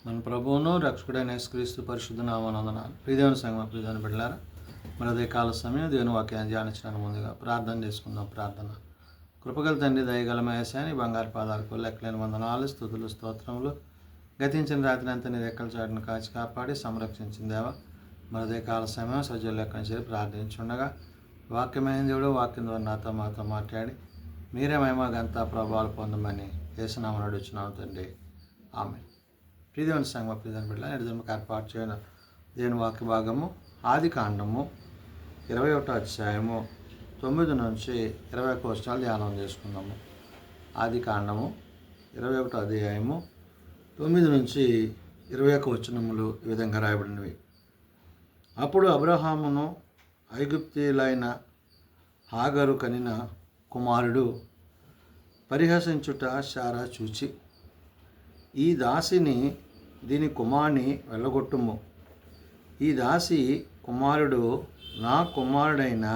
మన ప్రభువును రక్షకుడైన యేసుక్రీస్తు పరిశుద్ధ నామమునందునాలు ప్రియదేవుని సంగమ ప్రియదేవుని బిడ్డలారా మన కాల సమయం దేవుని వాక్యాన్ని ధ్యానించడానికి ముందుగా ప్రార్థన చేసుకుందాం. ప్రార్థన. కృపగల తండ్రి, దయగల మహేశాని బంగారు పాదాలకు లెక్కలేని వందనాలు, స్తుతులు, స్తోత్రములు. గతించిన రాత్రి అంతా నీ రెక్కల చాటును కాచి కాపాడి సంరక్షించిన దేవ మన కాల సమయం సజ్జల లెక్కని చేరి ప్రార్థించుండగా వాక్యమైన దేవుడు వాక్యం ద్వారా నాతో మాతో మాట్లాడి మీరే మహిమ గంతా ప్రభావాలు పొందమని యేసునామమున అడుగుచున్నాము తండ్రి. ఆమె. ప్రియదేవుని సంగమ ప్రియదేవుని బిడ్డల ఎడదమ్మకు ఏర్పాటు చేయన దేవుని వాక్య భాగము ఆదికాండము 21వ అధ్యాయము 9 నుంచి 21 వచనాలు ధ్యానం చేసుకుందాము. ఆదికాండము 21వ అధ్యాయము 9 నుంచి 21 వచనములు ఈ విధంగా రాయబడినవి. అప్పుడు అబ్రహామును ఐగుప్తీయులైన హాగరు కనిన కుమారుడు పరిహసించుట శారా చూచి, ఈ దాసిని దీని కుమారుని వెళ్ళగొట్టుము, ఈ దాసి కుమారుడు నా కుమారుడైన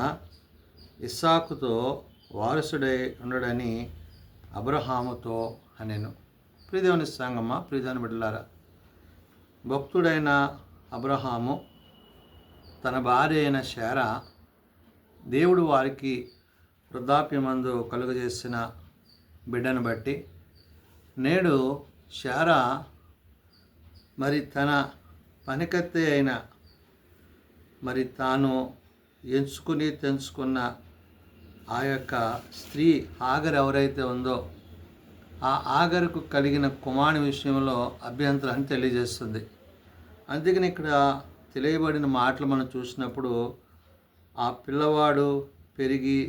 ఇస్సాకుతో వారసుడై ఉండడని అబ్రహాముతో అనెను. ప్రియదేవుని సంగమ ప్రియదేవుని బిడ్డలారా, భక్తుడైన అబ్రహాము తన భార్య అయిన శారా దేవుడు వారికి వృద్ధాప్యమందు కలుగజేసిన బిడ్డను బట్టి నేడు శారా మరి తన పనికత్తె అయిన మరి తాను ఎంచుకుని తెంచుకున్న ఆ యొక్క స్త్రీ ఆగర్ ఎవరైతే ఉందో ఆ ఆగరుకు కలిగిన కుమారుని విషయంలో అభ్యంతరాన్ని తెలియజేస్తుంది. అందుకని ఇక్కడ తెలియబడిన మాటలు మనం చూసినప్పుడు ఆ పిల్లవాడు పెరిగి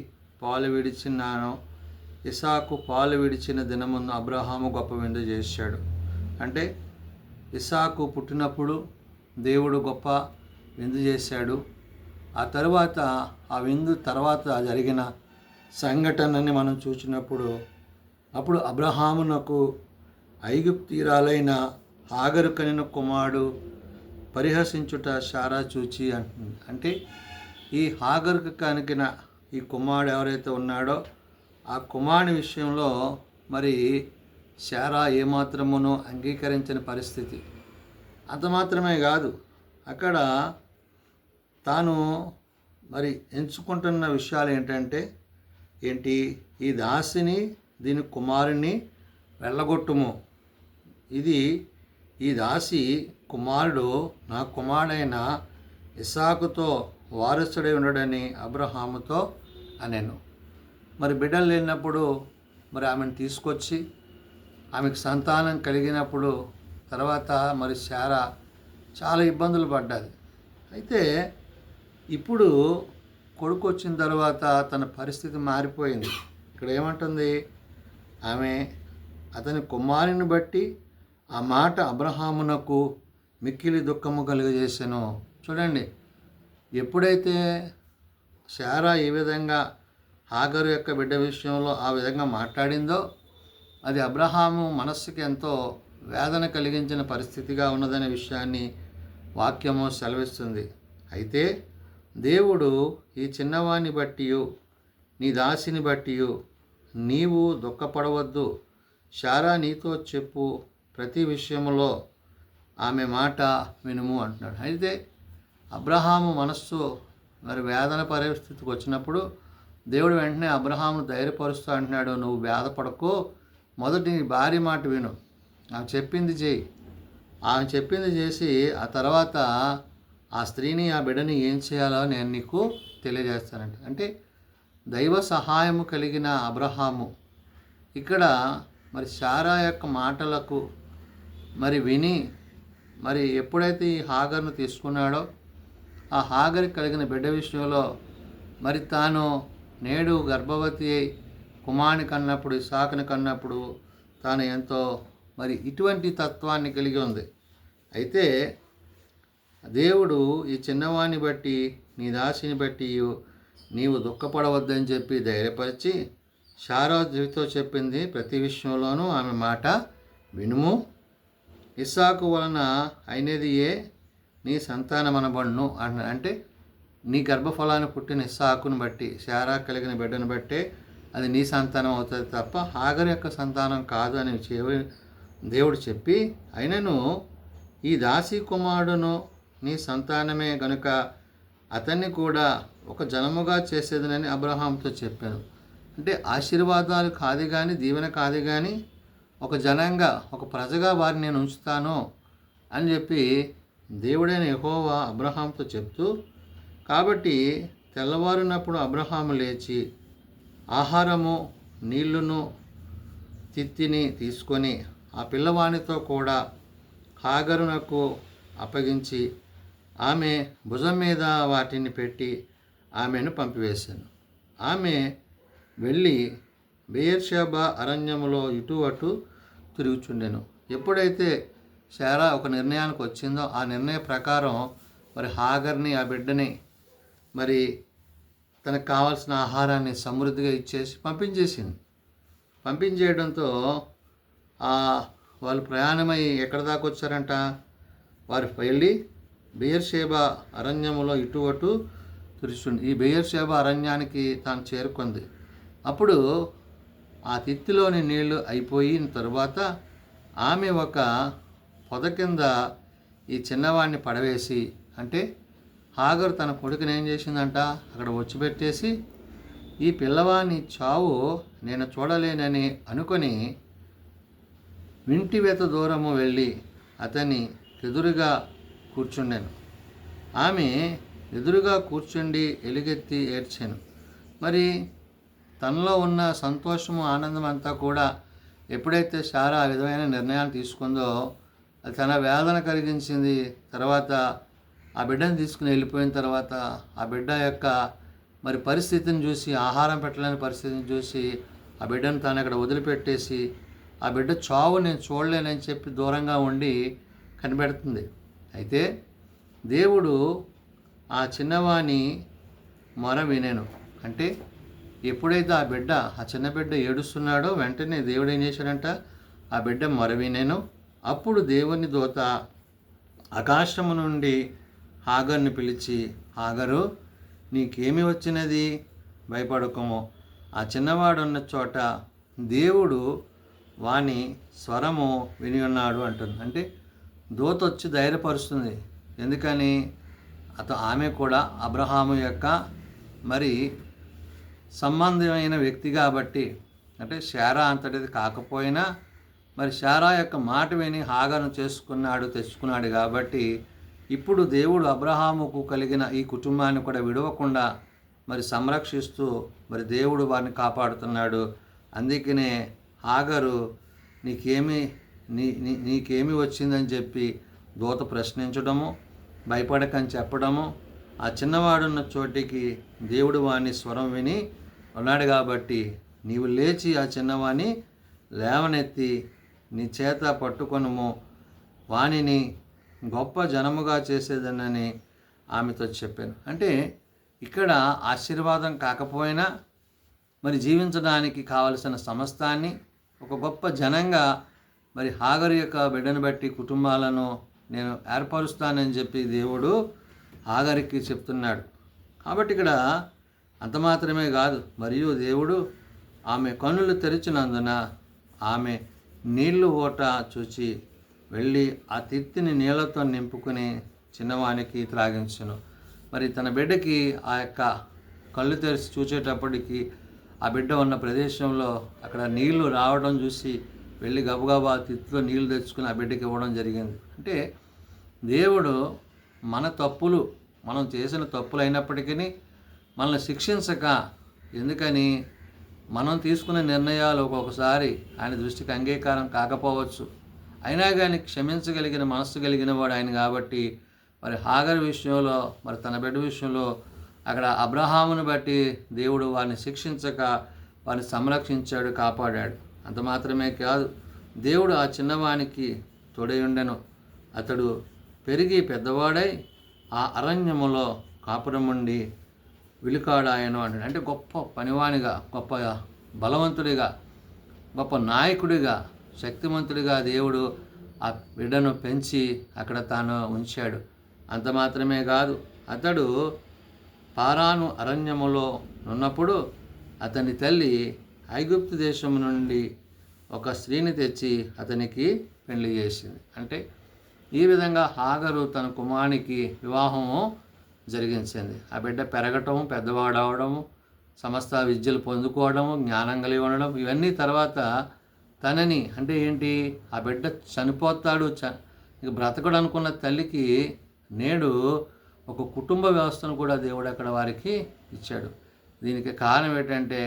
పాలు విడిచినాను, ఇసాకు పాలు విడిచిన దినమును అబ్రహాము గొప్ప విందు చేశాడు. అంటే ఇసాకు పుట్టినప్పుడు దేవుడు గొప్ప విందు చేశాడు. ఆ తర్వాత ఆ విందు తర్వాత జరిగిన సంఘటనని మనం చూసినప్పుడు అప్పుడు అబ్రహామునకు ఐగుప్తీయురాలైన హాగరు కనిన కుమారుడు పరిహసించుట శారా చూచి అంటుంది. అంటే ఈ హాగరుకు కనిగిన ఈ కుమారుడు ఎవరైతే ఉన్నాడో ఆ కుమారుని విషయంలో మరి శారా ఏమాత్రమునో అంగీకరించిన పరిస్థితి. అంత మాత్రమే కాదు, అక్కడ తాను మరి ఎంచుకుంటున్న విషయాలు ఏంటంటే ఈ దాసిని దీని కుమారుని వెళ్ళగొట్టుము, ఈ దాసి కుమారుడు నా కుమారుడైన ఇస్సాకుతో వారసుడై ఉండడని అబ్రహాముతో అనెను. మరి బిడ్డలు లేనప్పుడు మరి ఆమెను తీసుకొచ్చి ఆమెకు సంతానం కలిగినప్పుడు తర్వాత మరి శారా చాలా ఇబ్బందులు పడ్డది. అయితే ఇప్పుడు కొడుకు వచ్చిన తర్వాత తన పరిస్థితి మారిపోయింది. ఇక్కడ ఏమంటుంది ఆమె, అతని కుమారుని బట్టి ఆ మాట అబ్రహామునకు మిక్కిలి దుఃఖము కలుగజేసెను. చూడండి, ఎప్పుడైతే శారా ఈ విధంగా హాగరు యొక్క బిడ్డ విషయంలో ఆ విధంగా మాట్లాడిందో అది అబ్రహాము మనస్సుకి ఎంతో వేదన కలిగించిన పరిస్థితిగా ఉన్నదనే విషయాన్ని వాక్యము సెలవిస్తుంది. అయితే దేవుడు ఈ చిన్నవాణ్ణి బట్టి నీ దాసిని బట్టి నీవు దుఃఖపడవద్దు, శారా నీతో చెప్పు ప్రతి విషయంలో ఆమె మాట వినుము అంటున్నాడు. అయితే అబ్రహాము మనస్సు మరి వేదన పరిస్థితికి వచ్చినప్పుడు దేవుడు వెంటనే అబ్రహామును ధైర్యపరుస్తూ అంటున్నాడు, నువ్వు బాధపడకు, మొదటి నీ భార్య మాట విను, ఆమె చెప్పింది చేయి, ఆమె చెప్పింది చేసి ఆ తర్వాత ఆ స్త్రీని ఆ బిడ్డని ఏం చేయాలో నేను నీకు తెలియజేస్తానంట. అంటే దైవ సహాయము కలిగిన అబ్రహాము ఇక్కడ మరి శారా యొక్క మాటలకు మరి విని మరి ఎప్పుడైతే ఈ హాగర్ను తీసుకున్నాడో ఆ హాగర్ కలిగిన బిడ్డ విషయంలో మరి తాను నేడు గర్భవతి అయి కుమారుని కన్నప్పుడు ఇస్సాకుని కన్నప్పుడు తాను ఎంతో మరి ఇటువంటి తత్వాన్ని కలిగి ఉంది. అయితే దేవుడు ఈ చిన్నవాణ్ణి బట్టి నీ దాసిని బట్టి నీవు దుఃఖపడవద్దని చెప్పి ధైర్యపరిచి శారాతో చెప్పింది ప్రతి విషయంలోనూ ఆమె మాట వినుము, ఇస్సాకు వలన అయినది నీ సంతానమనబడును అంటే నీ గర్భఫలాన్ని పుట్టిన ఇస్సాకును బట్టి శారా కలిగిన బిడ్డను బట్టే అది నీ సంతానం అవుతుంది తప్ప హాగర్ యొక్క సంతానం కాదు అని దేవుడు చెప్పి అయినను ఈ దాసి కుమారుడును నీ సంతానమే గనుక అతన్ని కూడా ఒక జనముగా చేసేదనని అబ్రహాంతో చెప్పాను. అంటే ఆశీర్వాదాలు కాదు కానీ, దీవెన కాదు కానీ, ఒక జనంగా, ఒక ప్రజగా వారిని నేను ఉంచుతాను అని చెప్పి దేవుడైన యెహోవా అబ్రహాంతో చెప్తూ, కాబట్టి తెల్లవారునప్పుడు అబ్రహాము లేచి ఆహారము, నీళ్లును, తిత్తిని తీసుకొని ఆ పిల్లవానితో కూడా హాగరునకు అప్పగించి ఆమె భుజం మీద వాటిని పెట్టి ఆమెను పంపివేశాను. ఆమె వెళ్ళి బెయేర్షెబా అరణ్యములో ఇటు అటు తిరుగుచుండెను. ఎప్పుడైతే శారా ఒక నిర్ణయానికి వచ్చిందో ఆ నిర్ణయ ప్రకారం మరి హాగర్ని, ఆ బిడ్డని మరి తనకు కావాల్సిన ఆహారాన్ని సమృద్ధిగా ఇచ్చేసి పంపించేయడంతో వాళ్ళు ప్రయాణమై ఎక్కడి దాకా వచ్చారంట, వారు వెళ్ళి బెయేర్షెబా అరణ్యములో ఇటు అటు తిరుగుచుండి ఈ బెయేర్షెబా అరణ్యానికి తాను చేరుకుంది. అప్పుడు ఆ తిత్తిలోని నీళ్లు అయిపోయిన తరువాత ఆమె ఒక పొద కింద ఈ చిన్నవాడిని పడవేసి, అంటే హాగరు తన కొడుకుని ఏం చేసిందంట, అక్కడ వచ్చిపెట్టేసి ఈ పిల్లవాని చావు నేను చూడలేనని అనుకొని వింటివేత దూరము వెళ్ళి అతన్ని ఎదురుగా కూర్చుండాను. ఆమె ఎదురుగా కూర్చుండి ఎలుగెత్తి ఏడ్చాను. మరి తనలో ఉన్న సంతోషము, ఆనందం అంతా కూడా ఎప్పుడైతే శారా ఆ విధమైన నిర్ణయాలు తీసుకుందో అది తన వేదన కలిగించింది. తర్వాత ఆ బిడ్డను తీసుకుని వెళ్ళిపోయిన తర్వాత ఆ బిడ్డ యొక్క మరి పరిస్థితిని చూసి, ఆహారం పెట్టలేని పరిస్థితిని చూసి ఆ బిడ్డను తాను అక్కడ వదిలిపెట్టేసి ఆ బిడ్డ చావు నేను చూడలేనని చెప్పి దూరంగా ఉండి కనిపెడుతుంది. అయితే దేవుడు ఆ చిన్నవాని మొర వినెను. అంటే ఎప్పుడైతే ఆ చిన్న బిడ్డ ఏడుస్తున్నాడో వెంటనే దేవుడు ఏం చేశాడంట, ఆ బిడ్డ మొర వినెను. అప్పుడు దేవుని దూత ఆకాశము నుండి హాగర్ని పిలిచి, హాగరు నీకేమి వచ్చినది, భయపడకము, ఆ చిన్నవాడు ఉన్న చోట దేవుడు వాని స్వరము విని ఉన్నాడు అంటుంది. అంటే దూత వచ్చి ధైర్యపరుస్తుంది. ఎందుకని ఆమె కూడా అబ్రహాము యొక్క మరి సంబంధమైన వ్యక్తి కాబట్టి, అంటే శారా అంతటిది కాకపోయినా మరి శారా యొక్క మాట విని హాగరును తెచ్చుకున్నాడు కాబట్టి ఇప్పుడు దేవుడు అబ్రహాముకు కలిగిన ఈ కుటుంబాన్ని కూడా విడవకుండా మరి సంరక్షిస్తూ మరి దేవుడు వారిని కాపాడుతున్నాడు. అందుకనే హాగరు నీకేమి వచ్చిందని చెప్పి దూత ప్రశ్నించడము, భయపడకని చెప్పడము, ఆ చిన్నవాడున్న చోటికి దేవుడు వాని స్వరం విని ఉన్నాడు కాబట్టి నీవు లేచి ఆ చిన్నవాణ్ణి లేవనెత్తి నీ చేత పట్టుకొనుము, వానిని గొప్ప జనముగా చేసేదనని ఆమెతో చెప్పాను. అంటే ఇక్కడ ఆశీర్వాదం కాకపోయినా మరి జీవించడానికి కావలసిన సమస్తాన్ని ఒక గొప్ప జనంగా మరి హాగరు యొక్క బిడ్డను బట్టి కుటుంబాలను నేను ఏర్పరుస్తానని చెప్పి దేవుడు హాగరికి చెప్తున్నాడు. కాబట్టి ఇక్కడ అంత మాత్రమే కాదు, మరియు దేవుడు ఆమె కన్నులు తెరిచినందున ఆమె నీళ్లు ఓట చూచి వెళ్ళి ఆ తిత్తిని నీళ్లతో నింపుకుని చిన్నవానికి త్రాగించును. మరి తన బిడ్డకి ఆ యొక్క కళ్ళు తెరిచి చూసేటప్పటికి ఆ బిడ్డ ఉన్న ప్రదేశంలో అక్కడ నీళ్లు రావడం చూసి వెళ్ళి గబగబా తిత్తిలో నీళ్లు తెచ్చుకుని ఆ బిడ్డకి ఇవ్వడం జరిగింది. అంటే దేవుడు మనం చేసిన తప్పులు అయినప్పటికీ మనల్ని శిక్షించక, ఎందుకని మనం తీసుకునే నిర్ణయాలు ఒక్కొక్కసారి ఆయన దృష్టికి అంగీకారం కాకపోవచ్చు, అయినా కానీ క్షమించగలిగిన మనస్సు కలిగిన వాడు ఆయన కాబట్టి మరి హాగర్ విషయంలో మరి తన బిడ్డ విషయంలో అక్కడ అబ్రహామును బట్టి దేవుడు వారిని శిక్షించక వారిని సంరక్షించాడు, కాపాడాడు. అంత మాత్రమే కాదు, దేవుడు ఆ చిన్నవానికి తోడయుండెను. అతడు పెరిగి పెద్దవాడై ఆ అరణ్యములో కాపురముండి విలుకాడాయను అంటాడు. అంటే గొప్ప పనివానిగా, గొప్ప బలవంతుడిగా, గొప్ప నాయకుడిగా, శక్తిమంతుడిగా దేవుడు ఆ బిడ్డను పెంచి అక్కడ తాను ఉంచాడు. అంత మాత్రమే కాదు, అతడు పారాను అరణ్యములో ఉన్నప్పుడు అతని తల్లి ఐగుప్తు దేశం నుండి ఒక స్త్రీని తెచ్చి అతనికి పెళ్లి చేసింది. అంటే ఈ విధంగా హాగరు తన కుమారునికి వివాహము జరిగించింది. ఆ బిడ్డ పెరగటము, పెద్దవాడవడము, సమస్త విద్యలు పొందుకోవడము, జ్ఞానం కలిగి ఉండడం, ఇవన్నీ తర్వాత తనని అంటే ఏంటి, ఆ బిడ్డ చనిపోతాడు ఇక బ్రతకడు అనుకున్న తల్లికి నేడు ఒక కుటుంబ వ్యవస్థను కూడా దేవుడు అక్కడ వారికి ఇచ్చాడు. దీనికి కారణం ఏంటంటే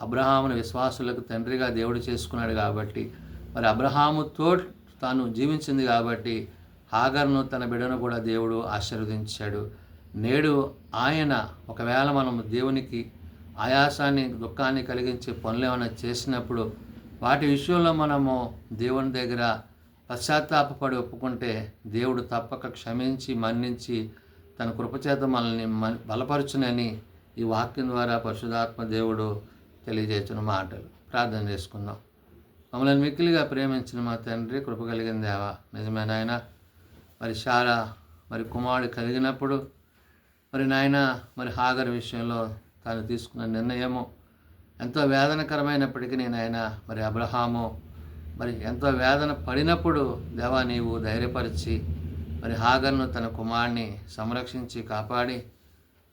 అబ్రహాముని విశ్వాసులకు తండ్రిగా దేవుడు చేసుకున్నాడు కాబట్టి, మరి అబ్రహాముతో తాను జీవించింది కాబట్టి హాగర్ను తన బిడ్డను కూడా దేవుడు ఆశీర్వదించాడు. నేడు ఆయన ఒకవేళ మనం దేవునికి ఆయాసాన్ని, దుఃఖాన్ని కలిగించే పనులు ఏమైనా చేసినప్పుడు వాటి విషయంలో మనము దేవుని దగ్గర పశ్చాత్తాపడి ఒప్పుకుంటే దేవుడు తప్పక క్షమించి మన్నించి తన కృపచేత మనల్ని బలపరచునని ఈ వాక్యం ద్వారా పరిశుద్ధాత్మ దేవుడు తెలియజేసిన మాటలు. ప్రార్థన చేసుకుందాం. మమ్మల్ని మిక్కిలిగా ప్రేమించిన మా తండ్రి, కృప కలిగిన దేవా, నిజమే నాయన, మరి శారా మరి కుమారుడు కలిగినప్పుడు మరి నాయన మరి హాగర్ విషయంలో తాను తీసుకున్న నిర్ణయము ఎంతో వేదనకరమైనప్పటికీ నాయన మరి అబ్రహాము మరి ఎంతో వేదన పడినప్పుడు దేవా నీవు ధైర్యపరిచి మరి హాగర్ను తన కుమారుని సంరక్షించి కాపాడి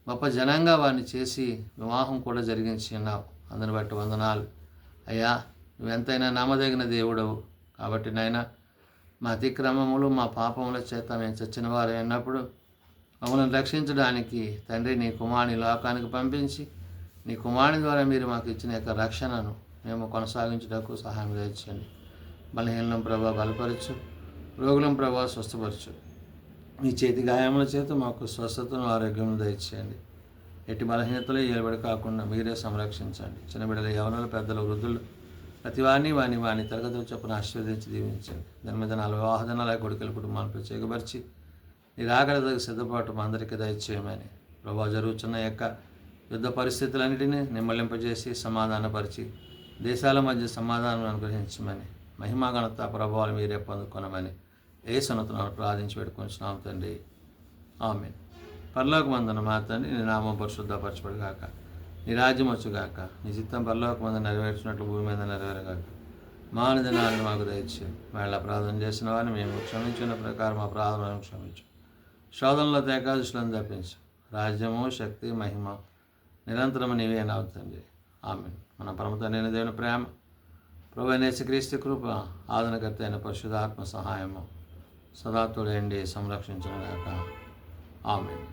గొప్ప జనంగా వారిని చేసి వివాహం కూడా జరిగించి ఉన్నావు. అందుని బట్టి వందనాలు అయ్యా. నువ్వెంతైనా నమ్మదగిన దేవుడవు కాబట్టి నాయన మా అతిక్రమములు మా పాపముల చేత మేము చచ్చిన వారు అయినప్పుడు మమ్మల్ని రక్షించడానికి తండ్రి నీ కుమారుని లోకానికి పంపించి నీ కుమారుని ద్వారా మీరు మాకు ఇచ్చిన యొక్క రక్షణను మేము కొనసాగించుటకు సహాయం తెచ్చండి. బలహీనం ప్రభావ బలపరచు, రోగులం ప్రభావ స్వస్థపరచు. మీ చేతి గాయముల చేత మాకు స్వస్థతను, ఆరోగ్యం దయచేయండి. ఎట్టి బలహీనతలు ఏలుబడి కాకుండా మీరే సంరక్షించండి. చిన్నబిడ్డలు, యవనులు, పెద్దలు, వృద్ధులు ప్రతి వాని తరగతుల చొప్పున ఆశీర్వదించి దీవించండి. దాని మీద 4 వివాహదనాల కొడుకుల కుటుంబాన్ని ప్రత్యేకపరిచి నీ రాకడకు సిద్ధపాటు మా అందరికీ దయచేయమని ప్రభావ జరుగుతున్న యొక్క యుద్ధ పరిస్థితులన్నిటినీ నిమ్మలింపజేసి సమాధానపరిచి దేశాల మధ్య సమాధానం అనుగ్రహించమని మహిమా ఘనత ప్రభావాలు మీరే పొందుకొనమని యేసునామమున ప్రార్థించి పెట్టుకుంటున్నాం తండ్రి. ఆమేన్. పరలోకమందున మా తండ్రి, నీ నామం పరిశుద్ధపరచబడుగాక, నీ రాజ్యం వచ్చుగాక, నీ చిత్తం పరలోకమందు నెరవేర్చినట్లు భూమి మీద నెరవేరగాక. మా దినాలను మాకు దయచేయండి. వేళ ప్రార్థన చేసిన వారిని మేము క్షమించిన ప్రకారం మా ప్రార్థనలను క్షమించు. శోధనలో ఏకాదశులను తప్పించు. రాజ్యము, శక్తి, మహిమ నిరంతరం నీవే అవుతుంది. ఆమేన్. మన పరమ తండ్రి దేవుని ప్రేమ, ప్రభువైన యేసుక్రీస్తు కృప, ఆదరణకర్త అయిన పరిశుద్ధాత్మ సహాయము సదా తోడేండి సంరక్షించునుగాక. ఆమేన్.